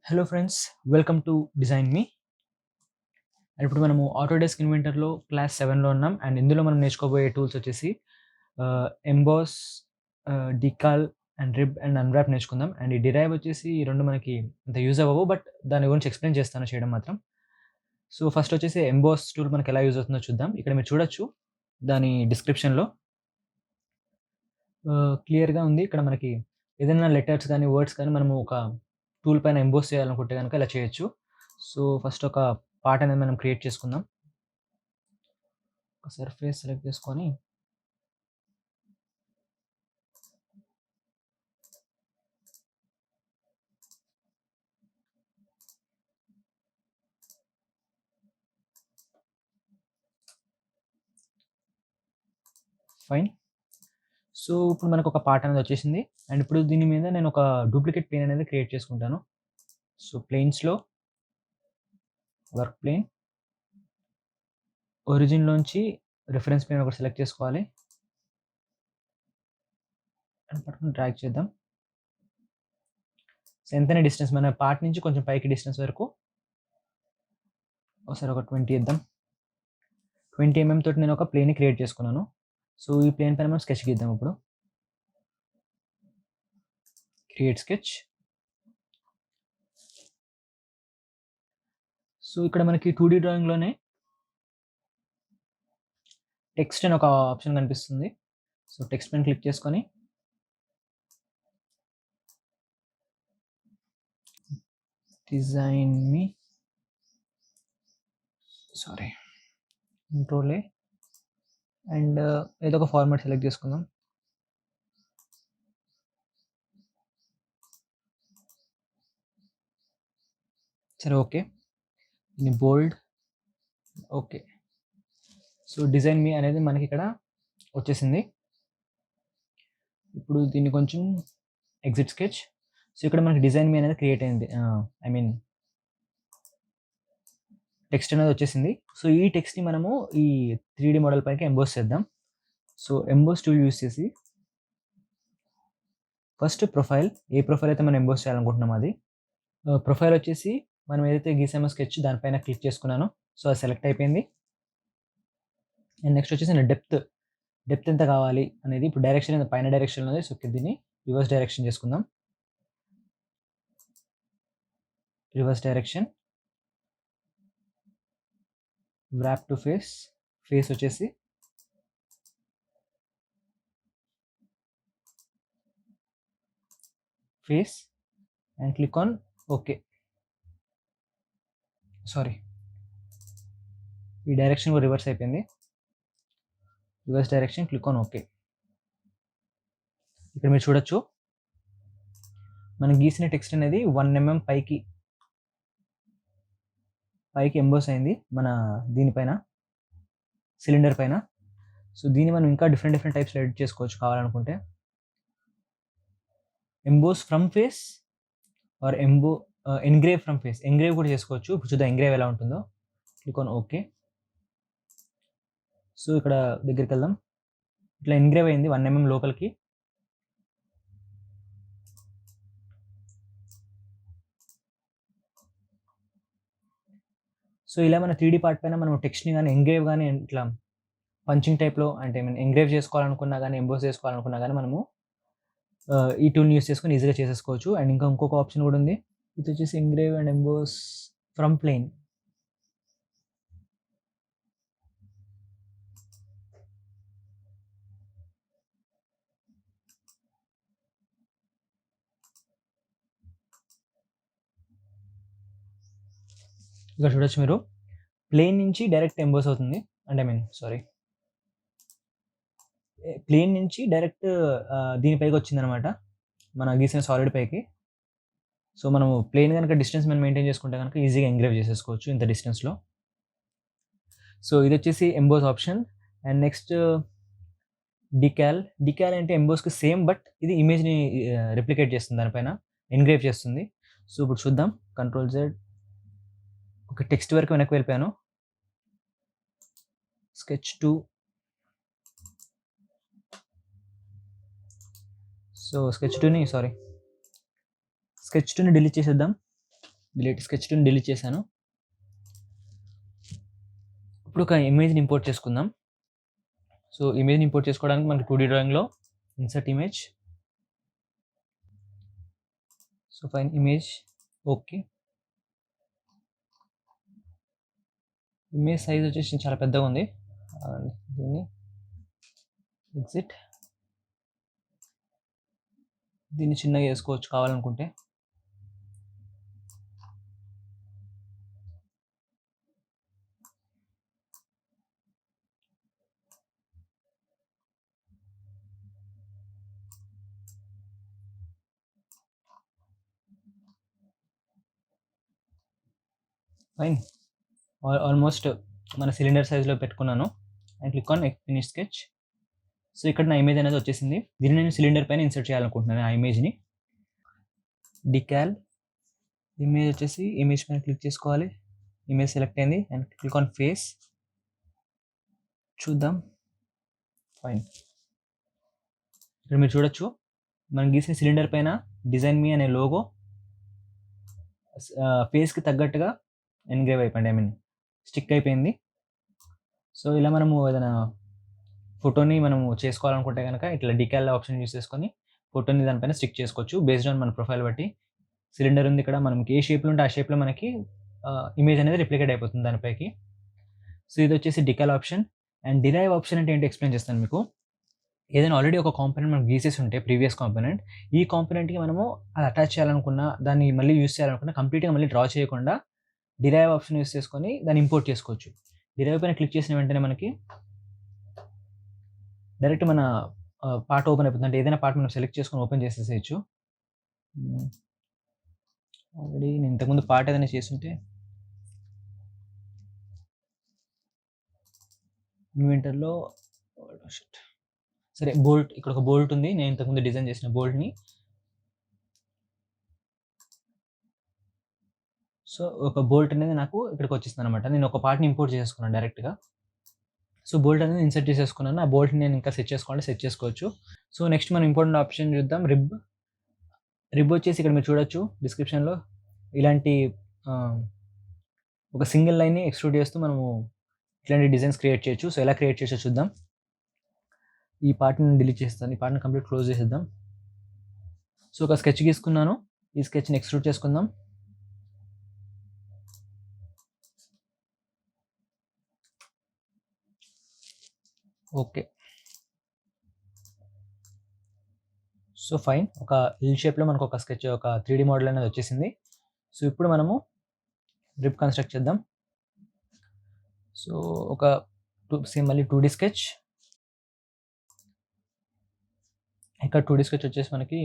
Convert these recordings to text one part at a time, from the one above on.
Hello friends, welcome to design me. And ఇప్పుడు మనము Autodesk ఇన్వెంటర్లో class 7లో ఉన్నాం. అండ్ ఇందులో మనం నేర్చుకోబోయే టూల్స్ వచ్చేసి emboss, decal and rib and unwrap నేర్చుకుందాం. అండ్ ఈ డిరైవ్ వచ్చేసి ఈ రెండు మనకి అంత యూజ్ అవ్వవు, బట్ దాని గురించి ఎక్స్ప్లెయిన్ చేస్తాను చేయడం మాత్రం. సో ఫస్ట్ వచ్చేసి ఎంబాస్ టూల్ మనకి ఎలా యూజ్ అవుతుందో చూద్దాం. ఇక్కడ మీరు చూడొచ్చు దాని డిస్క్రిప్షన్లో క్లియర్గా ఉంది. ఇక్కడ మనకి ఏదైనా లెటర్స్ కానీ వర్డ్స్ కానీ మనము ఒక టూల్ పైన ఎంబోస్ చేయాలనుకుంటే కనుక ఇలా చేయొచ్చు. సో ఫస్ట్ ఒక పార్ట్ అనేది మనం క్రియేట్ చేసుకుందాం. ఒక సర్ఫేస్ సెలెక్ట్ చేసుకొని ఫైన్. సో ఇప్పుడు మనకు ఒక పార్ట్ అనేది వచ్చేసింది. అండ్ ఇప్పుడు దీని మీద నేను ఒక డూప్లికేట్ ప్లేన్ అనేది క్రియేట్ చేసుకుంటాను. సో ప్లేన్స్లో వర్క్ ప్లేన్, ఒరిజిన్లోంచి రిఫరెన్స్ ప్లేన్ ఒకటి సెలెక్ట్ చేసుకోవాలి అండ్ పట్టుకుని డ్రాగ్ చేద్దాం. సో ఎంతైనా డిస్టెన్స్ మన పార్ట్ నుంచి కొంచెం పైకి డిస్టెన్స్ వరకు ఒకసారి ఒక 20 ఇద్దాం. 20 mm తోటి నేను ఒక ప్లేన్ క్రియేట్ చేసుకున్నాను. సో ఈ ప్లేన్ పైన మనం స్కెచ్ గీద్దాం. ఇప్పుడు క్రియేట్ స్కెచ్. సో ఇక్కడ మనకి 2D డ్రాయింగ్లోనే టెక్స్ట్ అని ఒక ఆప్షన్ కనిపిస్తుంది. సో టెక్స్ట్ పైన క్లిక్ చేసుకొని design me, sorry, control A and ఏదో ఒక ఫార్మాట్ సెలెక్ట్ చేసుకుందాం. సరే, ఓకే. ఇది బోల్డ్, ఓకే. సో డిజైన్ మీ అనేది మనకి ఇక్కడ వచ్చేసింది. ఇప్పుడు దీన్ని కొంచెం ఎగ్జిట్ స్కెచ్. సో ఇక్కడ మనకి డిజైన్ మీ అనేది క్రియేట్ అయింది. ఐ మీన్ టెక్స్ట్ అనేది వచ్చేసింది. సో ఈ టెక్స్ట్ని మనము ఈ 3D మోడల్ పైకి ఎంబోస్ చేద్దాం. సో ఎంబోస్ టూల్ యూస్ చేసి ఫస్ట్ ప్రొఫైల్, ఏ ప్రొఫైల్ అయితే మనం ఎంబోస్ చేయాలనుకుంటున్నాం అది ప్రొఫైల్ వచ్చేసి మనం ఏదైతే గీసామో స్కెచ్ దానిపైన క్లిక్ చేసుకున్నాను. సో అది సెలెక్ట్ అయిపోయింది. అండ్ నెక్స్ట్ వచ్చేసి నేను డెప్త్ ఎంత కావాలి అనేది ఇప్పుడు డైరెక్షన్ పైన డైరెక్షన్లో ఉంది. సో దీన్ని రివర్స్ డైరెక్షన్ చేసుకుందాం. Reverse direction, wrap to face, face వచ్చేసి face and click on okay. Sorry, ఈ డైరెక్షన్ కూడా రివర్స్ అయిపోయింది. Reverse direction, click on okay. ఇక్కడ మీరు చూడొచ్చు మనం గీసిన టెక్స్ట్ అనేది 1 mm పైకి ఎంబోస్ అయింది మన దీనిపైన, సిలిండర్ పైన. సో దీన్ని మనం ఇంకా డిఫరెంట్ టైప్స్ ఎడిట్ చేసుకోవచ్చు కావాలనుకుంటే. Emboss from face or engrave from face, engrave కూడా చేసుకోవచ్చు. ఇప్పుడు చూద్దాం ఎంగ్రేవ్ ఎలా ఉంటుందో. Click on okay. సో ఇక్కడ దగ్గరికి వెళ్దాం. ఇట్లా ఎంగ్రేవ్ అయింది 1 mm లోపలికి. సో ఇలా మన 3D పార్ట్ పైన మనం టెక్స్ట్ని కానీ ఎంగ్రేవ్ కానీ ఇట్లా పంచింగ్ టైప్లో అంటే ఎంగ్రేవ్ చేసుకోవాలనుకున్నా కానీ ఎంబోస్ చేసుకోవాలనుకున్నా కానీ మనము ఈ టూల్ని యూస్ చేసుకొని ఈజీగా చేసేసుకోవచ్చు. అండ్ ఇంకా ఇంకొక ఆప్షన్ కూడా ఉంది. ఇది వచ్చేసి engrave and emboss from plane. ఇక్కడ చూడొచ్చు మీరు ప్లేన్ నుంచి డైరెక్ట్ ఎంబోస్ అవుతుంది. అంటే సారీ, ప్లేన్ నుంచి డైరెక్ట్ దీనిపైకి వచ్చిందనమాట, మన గీసిన సాలిడ్ పైకి. సో మనము ప్లేన్ కనుక డిస్టెన్స్ మనం మెయింటైన్ చేసుకుంటే కనుక ఈజీగా ఎంగ్రేవ్ చేసేసుకోవచ్చు ఇంత డిస్టెన్స్లో. సో ఇది వచ్చేసి ఎంబోస్ ఆప్షన్. అండ్ నెక్స్ట్ డికాల్ అంటే ఎంబోస్కి సేమ్, బట్ ఇది ఇమేజ్ని రిప్లికేట్ చేస్తుంది, దానిపైన ఎంగ్రేవ్ చేస్తుంది. సో ఇప్పుడు చూద్దాం. కంట్రోల్ Z, ఒక టెక్స్ట్ వరకు వెనక్కి వెళ్ళిపోయాను. స్కెచ్ 2, సో స్కెచ్ 2ని డిలీట్ చేసేద్దాం. స్కెచ్ 2ని డిలీట్ చేశాను. ఇప్పుడు ఒక ఇమేజ్ని ఇంపోర్ట్ చేసుకుందాం. సో ఇమేజ్ని ఇంపోర్ట్ చేసుకోవడానికి మనకి 2D డ్రాయింగ్లో insert image, so fine image, okay. Image size వచ్చేసి చాలా పెద్దగా ఉంది. దీన్ని ఎగ్జిట్, దీన్ని చిన్నగా చేసుకోవచ్చు కావాలనుకుంటే. ఫైన్, ఆల్మోస్ట్ మన సిలిండర్ సైజ్లో పెట్టుకున్నాను. And click on finish sketch. So ఇక్కడ నా ఇమేజ్ అనేది వచ్చేసింది. దీన్ని నేను సిలిండర్ పైన ఇన్సర్ట్ చేయాలనుకుంటున్నాను ఆ ఇమేజ్ని. డికాల్ ఇమేజ్ వచ్చేసి ఇమేజ్ పైన క్లిక్ చేసుకోవాలి. ఇమేజ్ సెలెక్ట్ అయింది అండ్ క్లిక్ ఆన్ ఫేస్. చూద్దాం. ఫైన్, ఇక్కడ మీరు చూడొచ్చు మనం గీసిన సిలిండర్ పైన డిజైన్ మీ అనే లోగో ఫేస్కి తగ్గట్టుగా ఎన్గ్రేవ్ అయిపోయింది, ఐ మీన్ స్టిక్ అయిపోయింది. సో ఇలా మనము ఏదైనా ఫోటోని మనము చేసుకోవాలనుకుంటే కనుక ఇట్లా డికాల్ ఆప్షన్ యూస్ చేసుకొని ఫోటోని దానిపైన స్టిక్ చేసుకోవచ్చు బేస్డ్ ఆన్ మన ప్రొఫైల్ బట్టి. సిలిండర్ ఉంది ఇక్కడ, మనకి ఏ షేప్లో ఉంటే ఆ షేప్లో మనకి ఇమేజ్ అనేది రిప్లికేట్ అయిపోతుంది దానిపైకి. సో ఇది వచ్చేసి డికాల్ ఆప్షన్. అండ్ డిరైవ్ ఆప్షన్ అంటే ఏంటి ఎక్స్ప్లెయిన్ చేస్తాను మీకు. ఏదైనా ఆల్రెడీ ఒక కాంపోనెంట్ మనం గీసేసి ఉంటే ప్రీవియస్ కాంపోనెంట్, ఈ కాంపోనెంట్కి మనము అది అటాచ్ చేయాలనుకున్నా, దాన్ని మళ్ళీ యూస్ చేయాలనుకున్నా, కంప్లీట్గా మళ్ళీ డ్రా చేయకుండా డిరైవ్ ఆప్షన్ యూస్ చేసుకొని దాన్ని ఇంపోర్ట్ చేసుకోవచ్చు. డిరైవ్ పైన క్లిక్ చేసిన వెంటనే మనకి డైరెక్ట్ మన పార్ట్ ఓపెన్ అయిపోతుంది. అంటే ఏదైనా పార్ట్ మనం సెలెక్ట్ చేసుకొని ఓపెన్ చేసేసేయచ్చు. ఆల్రెడీ నేను ఇంతకుముందు పార్ట్ ఏదైనా చేస్తుంటే ఇన్వెంటర్లో, సరే బోల్ట్, ఇక్కడ ఒక బోల్ట్ ఉంది, నేను ఇంతకుముందు డిజైన్ చేసిన బోల్ట్ని. సో ఒక బోల్ట్ అనేది నాకు ఇక్కడికి వచ్చేస్తుంది అనమాట. నేను ఒక పార్ట్ని ఇంపోర్ట్ చేసుకున్నాను డైరెక్ట్గా. సో బోల్ట్ అనేది ఇన్సర్ట్ చేసేసుకున్నాను. ఆ బోల్ట్ని నేను ఇంకా సెట్ చేసుకోవచ్చు. సో నెక్స్ట్ మనం ఇంపార్టెంట్ ఆప్షన్ చూద్దాం, రిబ్ వచ్చేసి ఇక్కడ మీరు చూడొచ్చు డిస్క్రిప్షన్లో ఇలాంటి ఒక సింగిల్ లైన్ని ఎక్స్ట్రూడ్ చేస్తూ మనము ఇట్లాంటి డిజైన్స్ క్రియేట్ చేయొచ్చు. సో ఎలా క్రియేట్ చేయొచ్చో చూద్దాం. ఈ పార్ట్ని డిలీట్ చేస్తాను, ఈ పార్ట్ని కంప్లీట్ క్లోజ్ చేసేద్దాం. సో ఒక స్కెచ్ గీసుకున్నాను, ఈ స్కెచ్ని ఎక్స్ట్రూడ్ చేసుకుందాం. ఓకే, సో ఫైన్, ఒక ఎల్ షేప్లో మనకు ఒక స్కెచ్, ఒక 3D మోడల్ అనేది వచ్చేసింది. సో ఇప్పుడు మనము రిబ్ కన్స్ట్రక్ట్ చేద్దాం. సో ఒక మళ్ళీ 2D స్కెచ్. ఇక్కడ 2D స్కెచ్ వచ్చేసి మనకి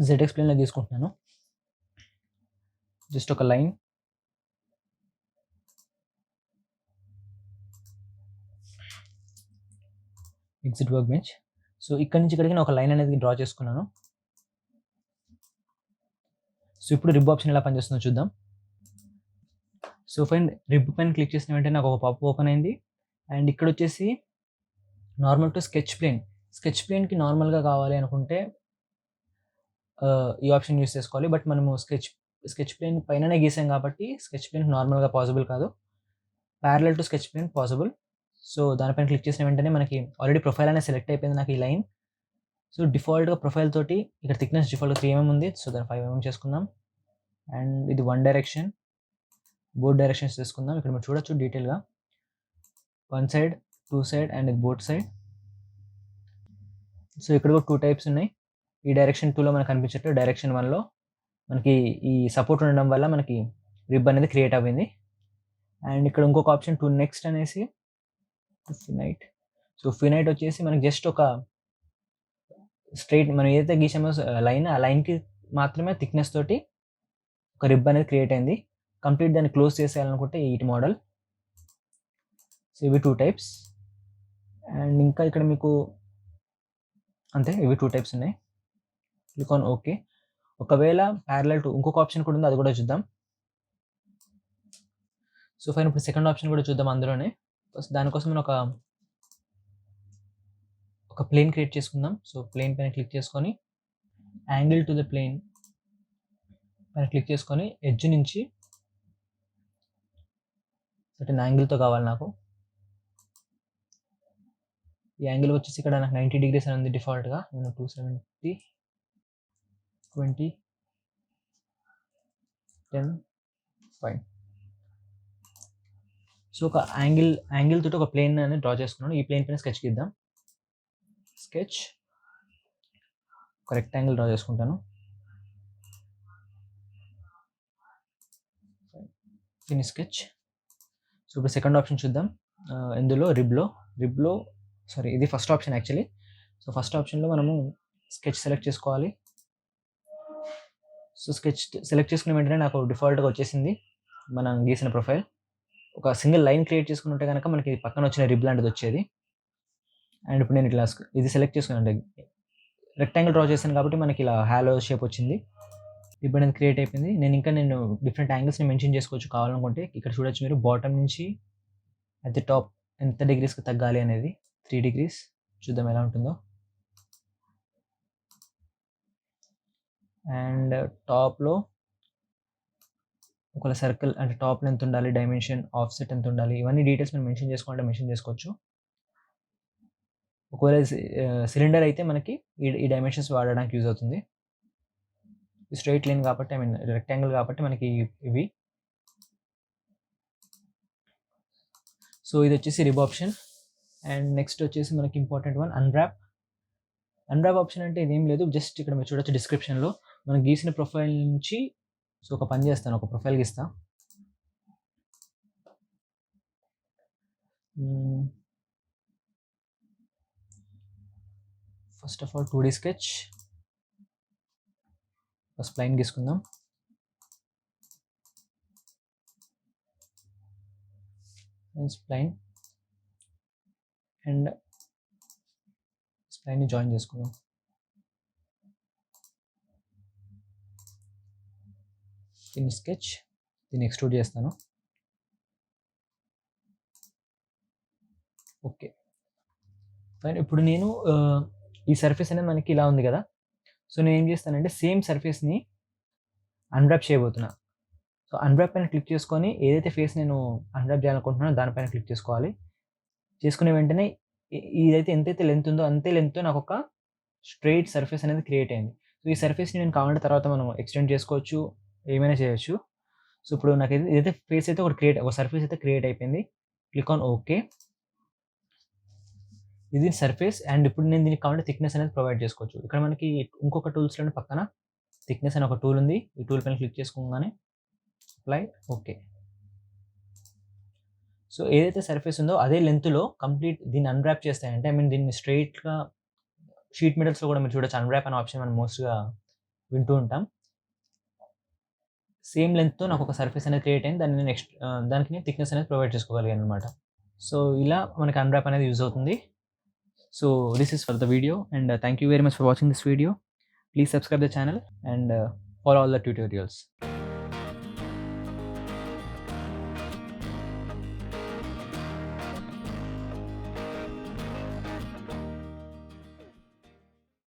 ZX ప్లేన్లో తీసుకుంటున్నాను. జస్ట్ ఒక line, exit work bench. So ఇక్కడ నుంచి ఇక్కడికి నేను ఒక లైన్ అనేది డ్రా చేసుకున్నాను. సో ఇప్పుడు రిబ్ ఆప్షన్ ఎలా పనిచేస్తుందో చూద్దాం. సో ఫైన్, రిబ్ పైన క్లిక్ చేసిన వెంటనే నాకు ఒక పాప్ ఓపెన్ అయింది. అండ్ ఇక్కడ వచ్చేసి నార్మల్ టు స్కెచ్ ప్లేన్కి నార్మల్గా కావాలి అనుకుంటే ఈ ఆప్షన్ యూస్ చేసుకోవాలి. బట్ మనము స్కెచ్ ప్లేన్ పైననే గీసాం కాబట్టి స్కెచ్ ప్లేన్ నార్మల్గా పాసిబుల్ కాదు, parallel to sketch plane possible. So దానిపైన క్లిక్ చేసిన వెంటనే మనకి ఆల్రెడీ ప్రొఫైల్ అనేది సెలెక్ట్ అయిపోయింది నాకు ఈ లైన్. సో డిఫాల్ట్గా ప్రొఫైల్ తోటి ఇక్కడ థిక్నెస్ డిఫాల్ట్గా 3 mm ఉంది. సో దాన్ని 5 mm చేసుకుందాం. అండ్ ఇది 1 డైరెక్షన్, బోత్ డైరెక్షన్స్ చేసుకుందాం. ఇక్కడ మీరు చూడొచ్చు డీటెయిల్గా 1 సైడ్, 2 సైడ్ అండ్ ఇది బోత్ సైడ్. సో ఇక్కడ కూడా 2 టైప్స్ ఉన్నాయి. ఈ డైరెక్షన్ 2లో మనకు కనిపించట్టు, డైరెక్షన్ 1లో మనకి ఈ సపోర్ట్ ఉండడం వల్ల మనకి రిబ్ అనేది క్రియేట్ అవ్వింది. అండ్ ఇక్కడ ఇంకొక ఆప్షన్ 2 నెక్స్ట్ అనేసి ఫినైట్. సో ఫినైట్ వచ్చేసి మనకి జస్ట్ ఒక స్ట్రైట్, మనం ఏదైతే గీసామో లైన్, ఆ లైన్కి మాత్రమే థిక్నెస్ తోటి ఒక రిబ్ అనేది క్రియేట్ అయింది. కంప్లీట్ దాన్ని క్లోజ్ చేసేయాలనుకుంటే ఈ మోడల్. సో ఇవి 2 టైప్స్. అండ్ ఇంకా ఇక్కడ మీకు అంతే, ఇవి 2 టైప్స్ ఉన్నాయి. Click on okay. ఒకవేళ ప్యారలల్ టు ఇంకొక ఆప్షన్ కూడా ఉంది, అది కూడా చూద్దాం. సో ఫైన్, ఇప్పుడు సెకండ్ ఆప్షన్ కూడా చూద్దాం అందులోనే. ఫస్ట్ దానికోసం మనం ఒక ప్లేన్ క్రియేట్ చేసుకుందాం. సో ప్లేన్ పైన క్లిక్ చేసుకొని యాంగిల్ టు ద ప్లేన్ పైన క్లిక్ చేసుకొని ఎడ్జ్ నుంచి సర్టెన్ యాంగిల్తో కావాలి నాకు. ఈ యాంగిల్ వచ్చేసి ఇక్కడ నాకు 90 degrees అని ఉంది డిఫాల్ట్గా. నేను 270, 20, 10 ఫైన్. సో ఒక యాంగిల్ తోటి ఒక ప్లేన్ అనేది డ్రా చేసుకున్నాను. ఈ ప్లేన్ పైన స్కెచ్ గీద్దాం. స్కెచ్, ఒక రెక్టాంగిల్ డ్రా చేసుకుంటాను. Finish sketch. సో ఇప్పుడు సెకండ్ ఆప్షన్ చూద్దాం. ఇందులో రిబ్లో సారీ, ఇది first option actually. So first ఆప్షన్లో మనము స్కెచ్ సెలెక్ట్ చేసుకోవాలి. సో స్కెచ్ సెలెక్ట్ చేసుకున్న వెంటనే నాకు డిఫాల్ట్గా వచ్చేసింది మనం గీసిన ప్రొఫైల్. ఒక సింగిల్ లైన్ క్రియేట్ చేసుకుని ఉంటే కనుక మనకి పక్కన వచ్చిన రిబ్ లాంటిది వచ్చేది. అండ్ ఇప్పుడు నేను ఇట్లా ఇది సెలెక్ట్ చేసుకున్నాను, రెక్టాంగిల్ డ్రా చేశాను కాబట్టి మనకి ఇలా హాలో షేప్ వచ్చింది. రిబ్ అనేది క్రియేట్ అయిపోయింది. నేను డిఫరెంట్ యాంగిల్స్ని మెన్షన్ చేసుకోవచ్చు కావాలనుకుంటే. ఇక్కడ చూడొచ్చు మీరు, బాటమ్ నుంచి అట్ ది టాప్ ఎంత డిగ్రీస్కి తగ్గాలి అనేది 3 degrees. చూద్దాం ఎలా ఉంటుందో. అండ్ టాప్లో ఒకవేళ సర్కిల్ అంటే టాప్లో ఎంత ఉండాలి, డైమెన్షన్, ఆఫ్సెట్ ఎంత ఉండాలి, ఇవన్నీ డీటెయిల్స్ మనం మెన్షన్ చేసుకోవచ్చు. ఒకవేళ సిలిండర్ అయితే మనకి ఈ డైమెన్షన్స్ వాడడానికి యూజ్ అవుతుంది. స్ట్రైట్ లైన్ కాబట్టి, ఐ మీన్ రెక్టాంగిల్ కాబట్టి మనకి ఇవి. సో ఇది వచ్చేసి రిబ్ ఆప్షన్. అండ్ నెక్స్ట్ వచ్చేసి మనకి ఇంపార్టెంట్ వన్ అన్రాప్ ఆప్షన్. అంటే ఇదేం లేదు, జస్ట్ ఇక్కడ మీరు చూడొచ్చు డిస్క్రిప్షన్లో మనం గీసిన ప్రొఫైల్ నుంచి. సో ఒక పని చేస్తాను, ఒక ప్రొఫైల్ గీస్తా. First of all 2D sketch, first spline గీసుకుందాం. స్ప్లైన్ అండ్ స్ప్లైన్ని జాయిన్ చేసుకుందాం. ఫినిష్ స్కెచ్, దీన్ని ఎక్స్ట్రూడ్ చేస్తాను. Okay fine. ఇప్పుడు నేను ఈ సర్ఫేస్ అనేది మనకి ఇలా ఉంది కదా. సో నేను ఏం చేస్తానంటే సేమ్ సర్ఫేస్ని అన్రాప్ చేయబోతున్నా. సో అన్రాప్ పైన క్లిక్ చేసుకొని ఏదైతే ఫేస్ నేను అన్రాప్ చేయాలనుకుంటున్నానో దానిపైన క్లిక్ చేసుకోవాలి. చేసుకునే వెంటనే ఇదైతే ఎంతైతే లెంత్ ఉందో అంతే లెంత్తో నాకు ఒక స్ట్రైట్ సర్ఫేస్ అనేది క్రియేట్ అయింది. సో ఈ సర్ఫేస్ని నేను కావాలంటే తర్వాత మనం ఎక్స్టెండ్ చేసుకోవచ్చు, ఏమైనా చేయొచ్చు. సో ఇప్పుడు నాకు ఏదైతే ఫేస్ అయితే ఒక సర్ఫేస్ అయితే క్రియేట్ అయిపోయింది. Click on okay. ఇది సర్ఫేస్. అండ్ ఇప్పుడు నేను దీనికి కావాలంటే థిక్నెస్ అనేది ప్రొవైడ్ చేసుకోవచ్చు. ఇక్కడ మనకి ఇంకొక టూల్స్లోనే పక్కన థిక్నెస్ అనే ఒక టూల్ ఉంది. ఈ టూల్ పైన క్లిక్ చేసుకోగానే అప్లై, ఓకే. సో ఏదైతే సర్ఫేస్ ఉందో అదే లెంత్లో కంప్లీట్ దీన్ని అన్రాప్ చేస్తాయంటే, ఐ మీన్ దీన్ని స్ట్రైట్గా షీట్ మెటల్స్లో కూడా మీరు చూడొచ్చు, అన్రాప్ అనే ఆప్షన్ మనం మోస్ట్గా వింటూ ఉంటాం. సేమ్ లెంత్తో నాకు ఒక సర్ఫేస్ అనేది క్రియేట్ అయింది. దానికి నేను థిక్నెస్ అనేది ప్రొవైడ్ చేసుకోగలిగాను అనమాట. సో ఇలా మనకి అన్రాప్ అనేది యూజ్ అవుతుంది. So this is for the video, and thank you very much for watching this video. Please subscribe the channel and follow all the tutorials.